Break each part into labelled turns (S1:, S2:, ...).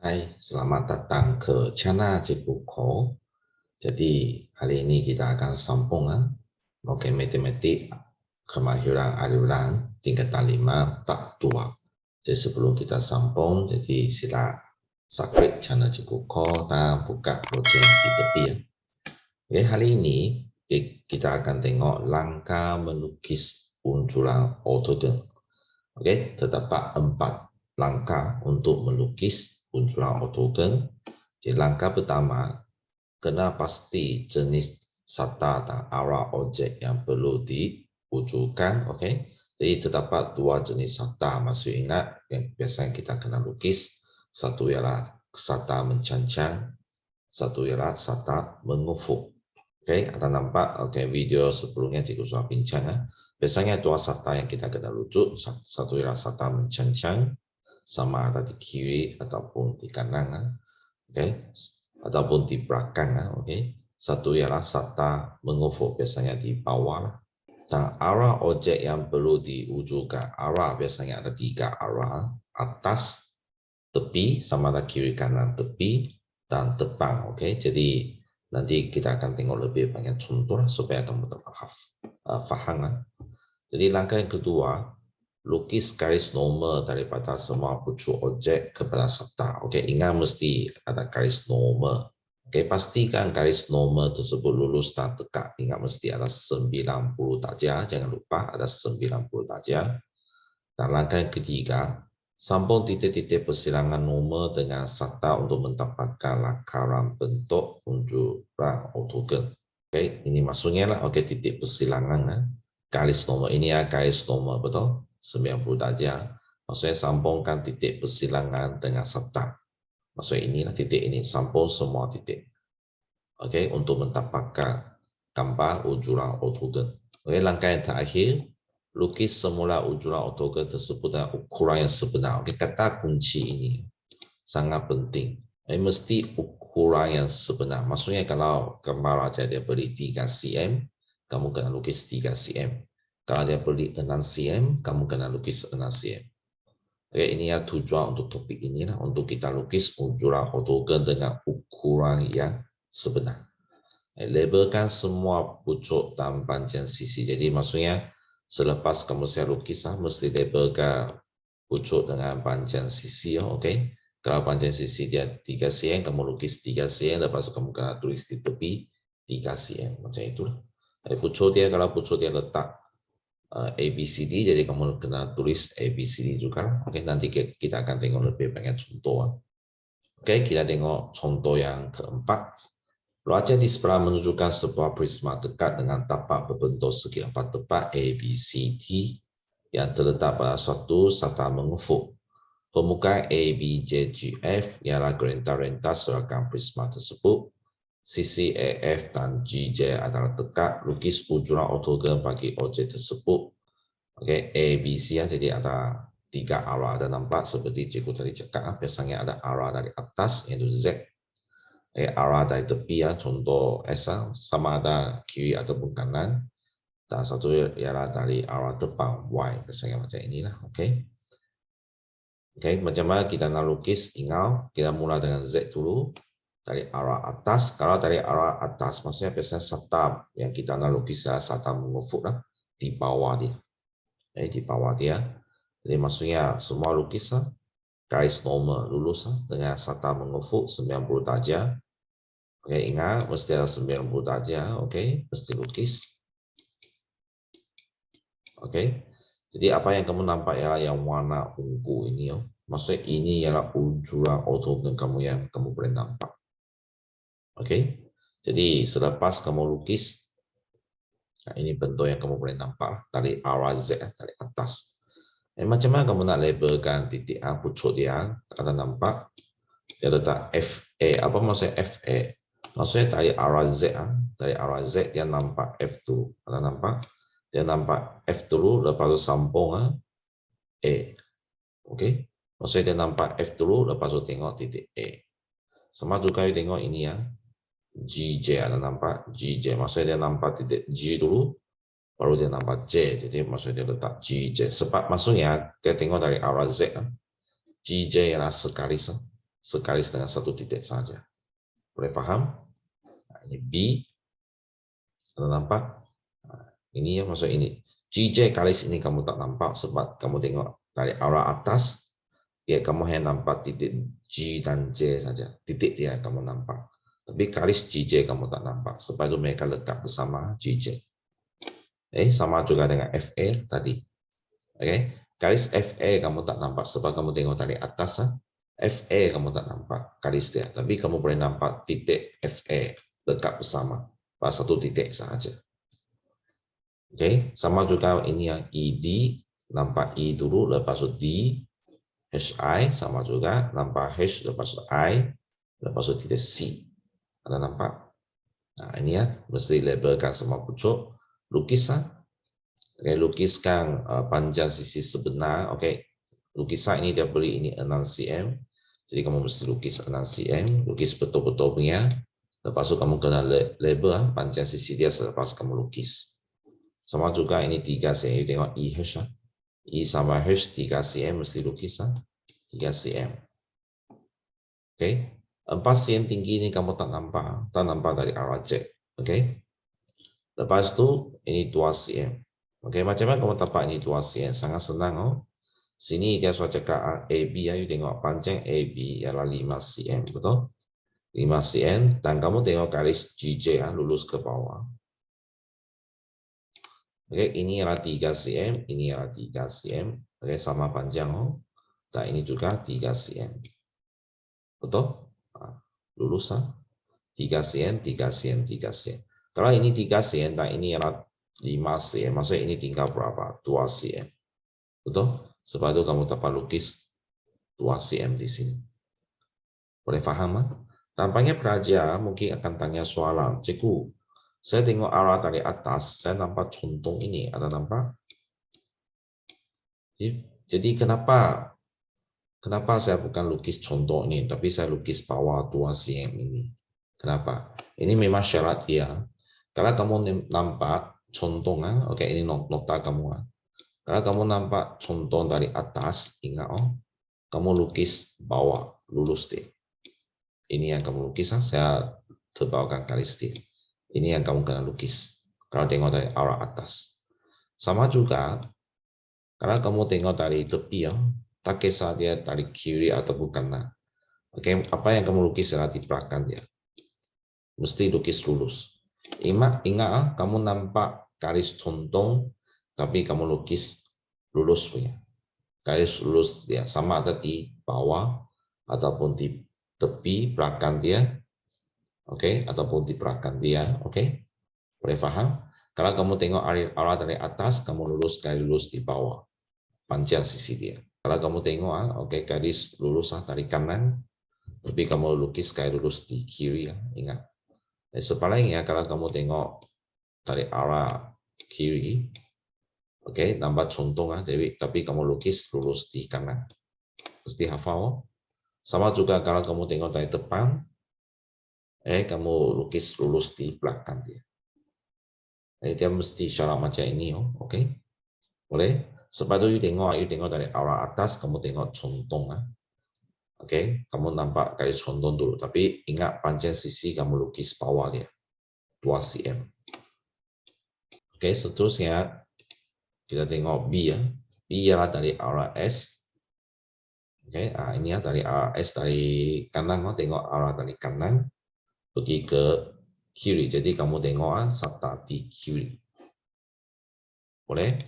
S1: Hai, selamat datang ke channel Cikgu. Jadi hari ini kita akan sambung Noken Matematik Kemahiran Aliran tingkatan 5 bab 2. Jadi sebelum kita sambung, jadi sila subscribe channel Cikgu dan buka loceng di tepi ya. Oke, hari ini kita akan tengok langkah melukis bunculan ortogon. Oke, terdapat 4 langkah untuk melukis bunculan ortogon. Jadi langkah pertama, kena pasti jenis sata dan arah objek yang perlu diwujudkan. Oke, jadi terdapat 2 jenis sata. Masih ingat yang biasanya kita kena lukis. Satu ialah sata mencancang, satu ialah sata mengufuk. Oke, ada nampak? Oke, video sebelumnya cikgu sudah bincang. Biasanya 2 sata yang kita kena rujuk. Satu ialah sata mencancang, sama ada di kiri ataupun di kanan. Oke, ataupun di belakang. Oke, satu ialah sata mengufuk, biasanya di bawah. Dan arah objek yang perlu diwujudkan, arah biasanya ada 3 arah: atas, tepi, sama ada kiri kanan tepi, dan depan. Oke, jadi nanti kita akan tengok lebih banyak contoh supaya kamu faham. Jadi langkah yang kedua, lukis garis normal daripada semua pucuk objek kepada serta. Oke, ingat mesti ada garis normal. Oke, pastikan garis normal tersebut lurus dan tegak. Ingat mesti ada 90 darjah. Jangan lupa ada 90 darjah. Dan langkah yang ketiga, sambung titik-titik persilangan normal dengan serta untuk mendapatkan lakaran bentuk bunculan ortogon. Oke, ini maksudnya lah. Oke, titik persilangan. Garis normal ini ya, garis normal betul. 90 darjah. Maksudnya sambungkan titik persilangan dengan serta. Maksudnya inilah titik ini, sambung semua titik. Oke, untuk mendapatkan gambar ujuran ortogon. Oke, langkah yang terakhir, lukis semula ujuran ortogon tersebut dengan ukuran yang sebenar. Oke, kata kunci ini sangat penting. Mesti ukuran yang sebenar. Maksudnya kalau gambar aja dia beri 3 cm, kamu kena lukis 3 cm. Kalau dia beri 6 cm, kamu kena lukis 6 cm. Oke, ini ya tujuan untuk topik ini lah, untuk kita lukis ujuran ortogon dengan ukuran yang sebenar. Labelkan semua pucuk dan panjang sisi. Jadi maksudnya selepas kamu saya lukis mesti labelkan pucuk dengan panjang sisi. Oke, kalau panjang sisi dia 3 cm, kamu lukis 3 cm, lepas kamu kena tulis di tepi 3 cm. Macam itulah. Pucuk dia, kalau pucuk dia letak ABCD, jadi kamu kena tulis ABCD juga. Oke, nanti kita akan tengok lebih banyak contoh. Oke, kita tengok contoh yang keempat. Wajah di sebelah menunjukkan sebuah prisma dekat dengan tapak berbentuk segi 4 tepat ABCD yang terletak pada suatu sata mengufuk. Permukaan ABJGF ialah gerentah-rentah seragam prisma tersebut. Sisi AF dan GJ adalah dekat. Lukis ujuran ortogon bagi objek tersebut. Oke, ABC ya, jadi ada 3 arah. Ada nampak seperti cikgu tadi cakap, biasanya ada arah dari atas, yaitu Z. Arah dari tepi ya, contoh S, sama ada kiri ataupun kanan. Dan satu ialah dari arah depan Y, biasanya macam inilah. Oke. Oke, macam mana kita nak lukis? Ingat, kita mula dengan Z dulu. Dari arah atas. Kalau dari arah atas, maksudnya biasanya serta yang kita nak lukis adalah serta mengufuk lah, di bawah dia. Di bawah dia. Jadi maksudnya semua lukis garis normal lurus dengan serta mengufuk 90 darjah. Oke, ingat mesti ada 90 darjah. Oke, mesti lukis. Oke, jadi apa yang kamu nampak ialah yang warna ungu ini. Maksudnya ini ialah ujuran ortogon kamu yang kamu boleh nampak. Oke, jadi selepas kamu lukis, nah ini bentuk yang kamu boleh nampak dari arah Z, dari atas. Macam mana kamu nak labelkan titik A pucuk dia? Ada nampak? Dia letak FA. Apa maksudnya FA? Maksudnya dari arah Z, dia nampak F dulu. Ada nampak? Dia nampak F dulu, lepas itu sambung A. Oke? Maksudnya dia nampak F dulu, lepas itu tengok titik A. Sama juga tengok ini ya. GJ, ada nampak? GJ. Maksudnya dia nampak titik G dulu, baru dia nampak J. Jadi maksudnya dia letak GJ. Sebab maksudnya, kita tengok dari arah Z. GJ ialah sekaris. sekaris dengan satu titik saja. Boleh paham? Nah, ini B, Anda nampak? Nah, ini ya maksud ini. GJ kalis ini kamu tak nampak sebab kamu tengok dari arah atas, ya kamu hanya nampak titik G dan J saja. Titik dia kamu nampak. Tapi kalis GJ kamu tak nampak sebab itu mereka lekat bersama GJ. Sama juga dengan FA tadi. Garis FA kamu tak nampak sebab kamu tengok dari atas. FA kamu tak nampak garis dia, tapi kamu boleh nampak titik FA dekat bersama pada satu titik sahaja. Sama juga ini yang ED, nampak E dulu, lepas itu D, HI sama juga, nampak H, lepas itu I, lepas itu titik C. Anda nampak? Nah ini ya, mesti labelkan semua pucuk, lukisan. Lukiskan panjang sisi sebenar. Lukisan ini dia beri ini 6 cm. Jadi kamu mesti lukis 6 cm, lukis betul-betul punya. Lepas itu kamu kena label panjang sisi dia selepas kamu lukis. Sama juga ini 3 cm. Tengok I H. I sama H 3 cm mesti lukis 3 cm. 4 cm tinggi ini kamu tak nampak dari arah J. Lepas itu ini 2 cm. Macam mana kamu tapak ini 2 cm? Sangat senang. Sini dia sudah cakap AB, you tengok panjang AB ialah 5 cm, betul? 5 cm, dan kamu tengok garis GJ lurus ke bawah. Ini ialah 3 cm, ini ialah 3 cm, sama panjang, dan ini juga 3 cm. Betul? Lurus 3 cm, 3 cm, 3 cm. Kalau ini 3 cm, dan ini ialah 5 cm, maksudnya ini tinggal berapa? 2 cm. Betul? Sebab itu kamu dapat lukis 2 cm di sini. Boleh faham? Tampaknya pelajar mungkin akan tanya soalan. Cikgu, saya tengok arah dari atas, saya nampak contoh ini. Ada nampak? Jadi kenapa saya bukan lukis contoh ini, tapi saya lukis bawah 2 cm ini? Kenapa? Ini memang syarat dia. Kalau kamu nampak contoh, ini nota kamu. Kalau kamu nampak contoh dari atas, ingat kamu lukis bawah, lurus deh. Ini yang kamu lukis, saya tebalkan garis deh. Ini yang kamu kena lukis. Kalau tengok dari arah atas. Sama juga, kalau kamu tengok dari tepi, tak kisah dia dari kiri ataupun kanan. Apa yang kamu lukis adalah di belakang dia. Mesti lukis lurus. Ingat, kamu nampak garis contoh, tapi kamu lukis lurus punya. Garis lurus dia sama ada di bawah ataupun di tepi belakang dia, ataupun di belakang dia, boleh paham? Kalau kamu tengok arah dari atas, kamu lurus garis lurus di bawah, panjang sisi dia. Kalau kamu tengok, garis lurus dari kanan, tapi kamu lukis garis lurus di kiri, ingat. Sebaliknya kalau kamu tengok dari arah kiri, nampak contoh, tapi kamu lukis lurus di kanan. Mesti hafal. Sama juga kalau kamu tengok dari depan, kamu lukis lurus di belakang dia. Dia mesti syarat macam ini, boleh? Sebab itu you tengok dari arah atas, kamu tengok contoh, kamu nampak garis contoh dulu, tapi ingat panjang sisi kamu lukis bawah dia, 2 cm. Seterusnya kita tengok B ya. B ialah dari arah S. Ini ya dari arah S dari kanan, tengok arah dari kanan pergi ke kiri. Jadi kamu tengok serta di kiri. Boleh?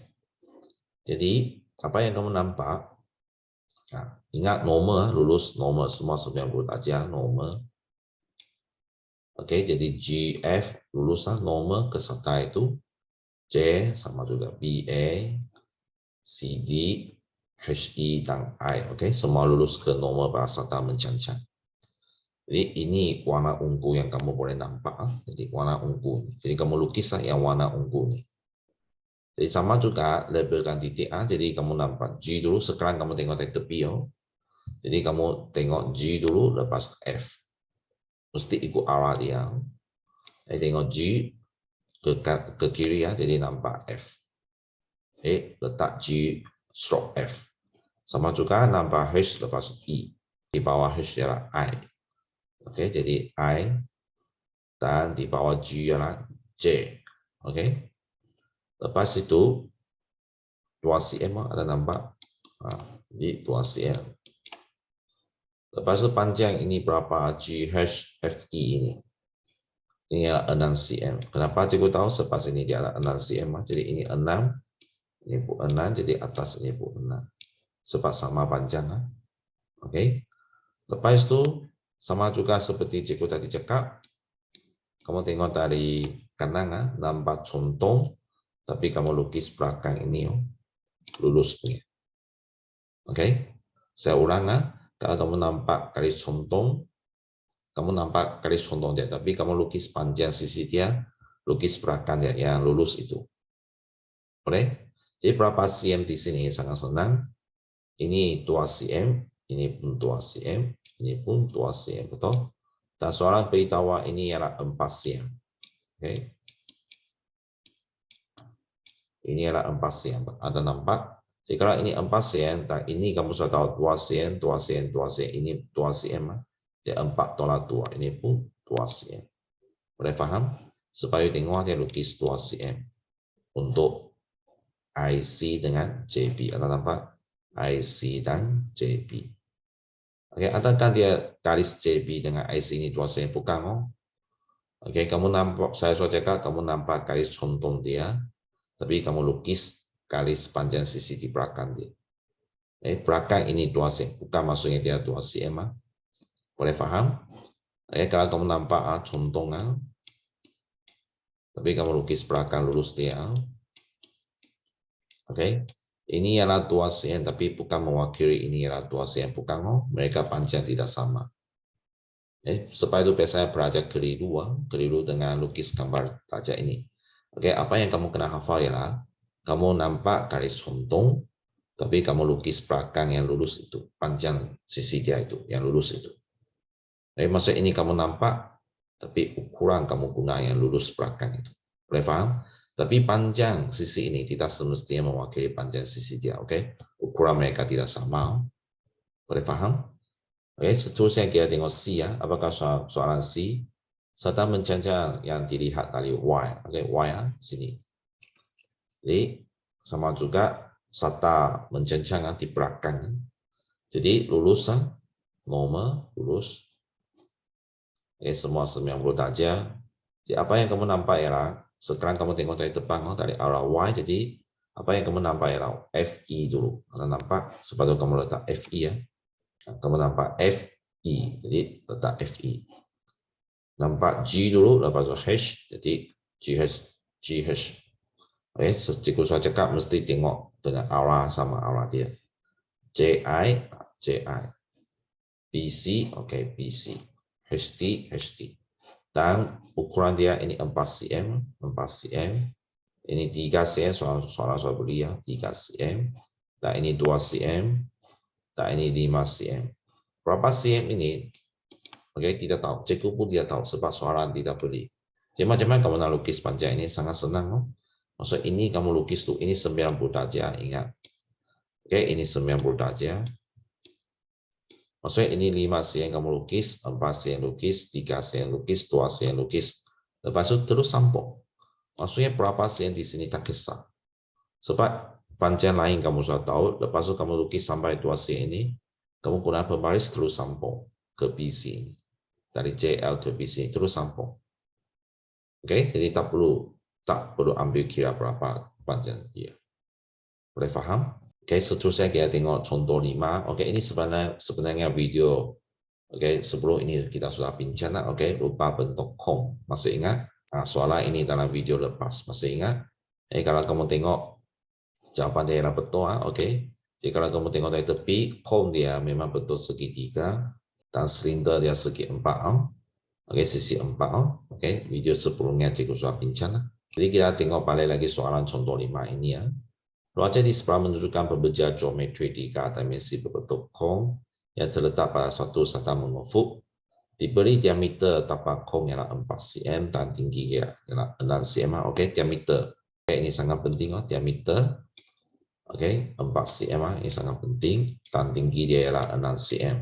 S1: Jadi apa yang kamu nampak? Ingat normal, lurus normal semua 90 derajat normal. Jadi GF lurus normal ke serta itu. J sama juga BA, CD, HE dan I. Semua lurus ke normal serta mencancang. Jadi ini warna ungu yang kamu boleh nampak. Jadi warna ungu. Jadi kamu lukis yang warna ungu ini. Jadi sama juga labelkan titik A. Jadi kamu nampak G dulu. Sekarang kamu tengok dari tepi. Jadi kamu tengok G dulu, lepas F. Mesti ikut arah dia. Jadi tengok G ke kiri ya. Jadi nampak F. Letak G stroke F. Sama juga nampak H lepas I. di bawah H ialah I. Oke, jadi I. Dan di bawah G ialah J. Oke. Lepas itu 2 cm ada nampak. Di 2 cm. Lepas itu panjang ini berapa? GHFE ini. Ini adalah 6 cm. Kenapa cikgu tahu? Sebab ini dia adalah 6 cm. Jadi ini 6. Ini pun 6. Jadi atas ini pun 6. Sebab sama panjang. Oke. Lepas itu sama juga seperti cikgu tadi cakap. Kamu tengok dari kanan, nampak contoh. Tapi kamu lukis belakang ini. Lurus punya. Oke. Saya ulang. Kalau kamu nampak garis contoh. Kamu nampak garis contoh dia. Tapi kamu lukis panjang sisi dia. Lukis belakang dia yang lurus itu. Boleh? Jadi berapa cm di sini sangat senang. Ini 2 cm. Ini pun 2 cm. Ini pun 2 cm. Betul? Dan soalan beritahu ini ialah 4 cm. Okay. Ini ialah 4 cm. Ada nampak? Jadi kalau ini 4 cm, dan ini kamu sudah tahu 2 cm, 2 cm, 2 cm. Ini 2 cm. Dia 4 tolak 2. Ini pun 2 cm. Boleh faham? Supaya tengok dia lukis 2 cm. Untuk IC dengan JB. Ada nampak? IC dan JB. Oke, adakah dia garis JB dengan IC ini 2 cm? Bukan, oh. Oke, kamu nampak, saya sudah cakap, kamu nampak garis contoh dia, tapi kamu lukis garis panjang sisi di belakang dia. Belakang ini 2 cm, bukan maksudnya dia 2 cm. Boleh faham? Kalau kamu nampak contoh, tapi kamu lukis belakang lurus dia. Oke. Ini ialah 2 cm, tapi bukan mewakili ini ialah 2 cm. Bukan, oh. Mereka panjang tidak sama. Supaya itu biasanya belajar keliru dengan lukis gambar pelajar ini. Oke, apa yang kamu kena hafal ialah, kamu nampak garis contoh, tapi kamu lukis belakang yang lurus itu. Panjang sisi dia itu, yang lurus itu. Maksud ini kamu nampak, tapi ukuran kamu guna yang lurus belakang itu. Boleh paham? Tapi panjang sisi ini tidak semestinya mewakili panjang sisi dia, oke? Ukuran mereka tidak sama. Boleh paham? Oke, seterusnya kita tengok C ya. Apakah soalan C? Serta mencancang yang dilihat dari Y. Oke, Y ya, sini. Jadi sama juga serta mencancang di belakang. Jadi lurus, normal, lurus. Oke, semua 90 darjah. Jadi apa yang kamu nampak ialah sekarang kamu tengok dari depan, dari arah Y, jadi apa yang kamu nampak ialah FE dulu. Anda nampak, sebab itu kamu letak FE ya. Kamu nampak FE, jadi letak FE. Nampak G dulu, lepas itu H, jadi GH. Oke, cikgu saya cakap mesti tengok dengan arah sama arah dia. JI. BC, oke, BC. HT. Dan ukuran dia ini 4 cm. Ini 3 cm, soal kuliah 3 cm. Dan ini 2 cm. Dan ini 5 cm. Berapa cm ini? Oke, tidak tahu. Cikgu pun tidak tahu sebab soalan tidak beri. Jadi macam mana kamu nak lukis panjang ini? Sangat senang. No? Maksud ini kamu lukis tuh, ini 90 darjah, ingat. Oke, ini 90 darjah. Maksudnya ini 5 cm kamu lukis, 4 cm lukis, 3 cm lukis, 2 cm lukis. Lepas itu terus sambung. Maksudnya berapa cm di sini tak kisah. Sebab panjang lain kamu sudah tahu, lepas itu kamu lukis sampai 2 cm ini, kamu guna pembaris terus sambung ke BC ini. Dari JL ke BC terus sambung. Oke, jadi tak perlu ambil kira berapa panjang dia. Boleh faham? Oke, seterusnya kita tengok contoh 5. Oke, ini sebenarnya video. Oke, sebelum ini kita sudah bincang. Oke, lupa bentuk kong. Masih ingat? Soalan ini dalam video lepas. Masih ingat? Kalau kamu tengok jawaban dia adalah betul. Oke, jadi kalau kamu tengok dari tepi, kong dia memang betul segitiga dan silinder dia segi 4. Oke, sisi 4. Oke, video sebelumnya cikgu sudah bincang. Jadi kita tengok balik lagi soalan contoh 5 ini ya. Ruangan di sebelah menunjukkan pembejaan geometri 3 dimensi berbentuk kong yang terletak pada suatu serta mengufuk. Diberi diameter tapak kong ialah 4 cm dan tinggi ialah 6 cm. Oke, diameter. Oke, ini sangat penting. Diameter. Oke, 4 cm ini sangat penting dan tinggi dia ialah 6 cm.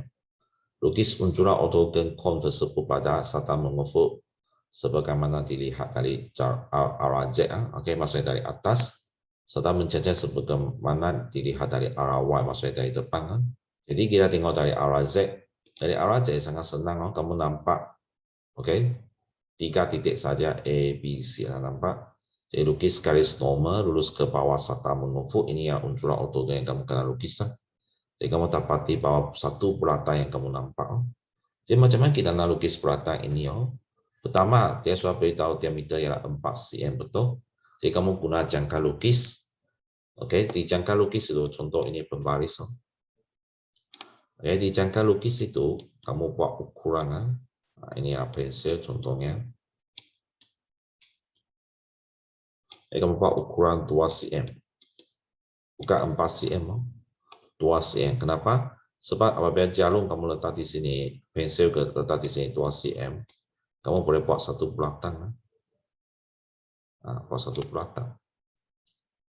S1: lukis unsur ortogon kom tersebut pada serta mengufuk sebagaimana dilihat dari arah Z, oke, maksudnya dari atas, serta menjajah sebagaimana dilihat dari arah Y, maksudnya dari depan. Jadi kita tengok dari arah Z, sangat senang, kamu nampak, oke, 3 titik saja A, B, C, nampak. Jadi lukis garis normal, lurus ke bawah serta mengufuk, ini yang unsur ortogon yang kamu kena lukis. Jadi kamu dapati bahwa satu bulatan yang kamu nampak. Jadi macam mana kita nak lukis bulatan ini? Pertama, dia sudah beritahu diameter ialah 4 cm, betul? Jadi kamu guna jangka lukis. Oke, di jangka lukis itu contoh ini pembaris. Oke, di jangka lukis itu kamu buat ukuran. Nah, ini pensil contohnya. Jadi kamu buat ukuran 2 cm. Bukan 4 cm. 2 cm. Kenapa? Sebab apabila jarum kamu letak di sini, pensil letak di sini 2 cm, kamu boleh buat satu bulatan. Buat satu bulatan.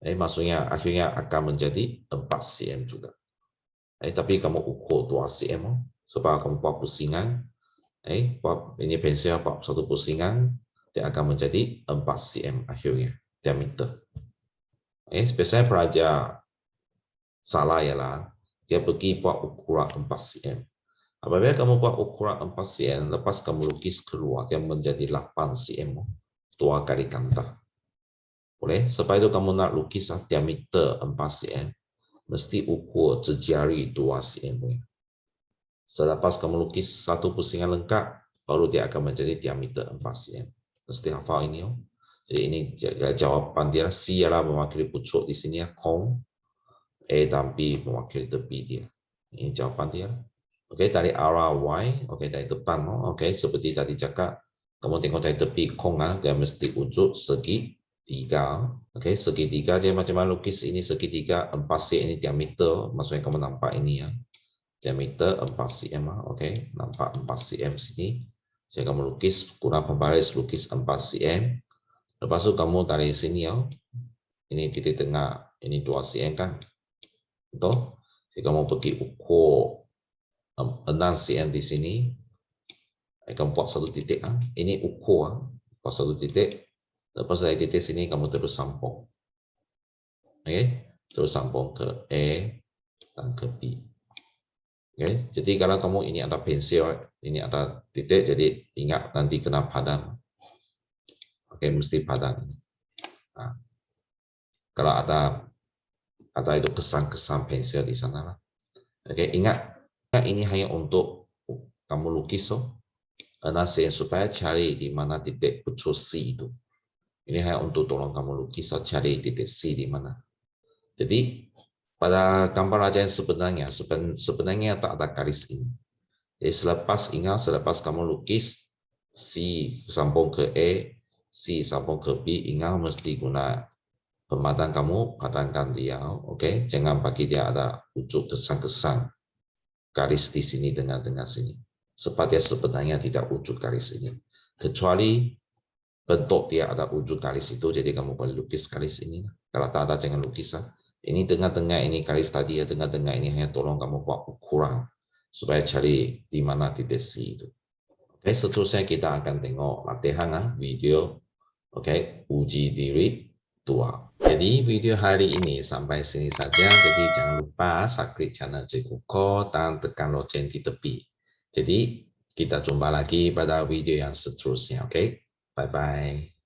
S1: Maksudnya akhirnya akan menjadi 4 cm juga. Tapi kamu ukur 2 cm. Sebab kamu buat pusingan. Buat ini pensil buat satu pusingan, dia akan menjadi 4 cm akhirnya, diameter. Biasanya pelajar salah ialah dia pergi buat ukuran 4 cm. Apabila kamu buat ukuran 4 cm, lepas kamu lukis keluar, dia menjadi 8 cm. 2 kali ganda. Boleh? Sebab itu kamu nak lukis diameter 4 cm, mesti ukur jari 2 cm. Selepas kamu lukis satu pusingan lengkap, baru dia akan menjadi diameter 4 cm. Mesti hafal ini. Jadi ini jawapan dia. C adalah mewakili pucuk di sini, kong. A dan B mewakili tepi dia. Ini jawapan dia. Oke, dari arah Y, oke, dari depan, oke, seperti tadi cakap, kamu tengok dari tepi kong, dia mesti wujud segitiga. Oke, segitiga jadi macam mana lukis ini segitiga 4 cm ini diameter, maksudnya kamu nampak ini ya. Diameter 4 cm, oke, nampak 4 cm sini. Jadi kamu lukis, guna pembaris lukis 4 cm. Lepas itu kamu dari sini ya, ini titik tengah, ini 2 cm kan, betul? Jadi kamu pergi ukur 6 cm di sini. Kamu buat satu titik, ini ukur, buat satu titik. Lepas dari titik sini kamu terus sambung, oke, terus sambung ke A dan ke B. Oke, jadi kalau kamu ini ada pensil, ini ada titik, jadi ingat nanti kena padam. Oke, mesti padam. Nah, kalau ada itu kesan-kesan pensil di sana. Oke, ingat ini hanya untuk kamu lukis supaya cari di mana titik pucuk C itu. Ini hanya untuk tolong kamu lukis cari titik C di mana. Jadi pada gambar raja yang sebenarnya tak ada garis ini. Jadi selepas kamu lukis C sambung ke A, C sambung ke B, ingat mesti guna pemadaman kamu padankan dia, oke? Jangan bagi dia ada wujud kesan-kesan garis di sini dengan sini. Sebab dia sebenarnya tidak wujud garis ini. Kecuali bentuk dia ada wujud garis itu, jadi kamu boleh lukis garis ini. Kalau tak ada jangan lukis. Ini tengah-tengah ini garis tadi ya, tengah-tengah ini hanya tolong kamu buat ukuran supaya cari di mana titik C itu. Oke, seterusnya kita akan tengok latihan video, oke, uji diri 2. Jadi video hari ini sampai sini saja. Jadi jangan lupa subscribe channel Cikgu Ko dan tekan lonceng di tepi. Jadi kita jumpa lagi pada video yang seterusnya, oke? Bye bye.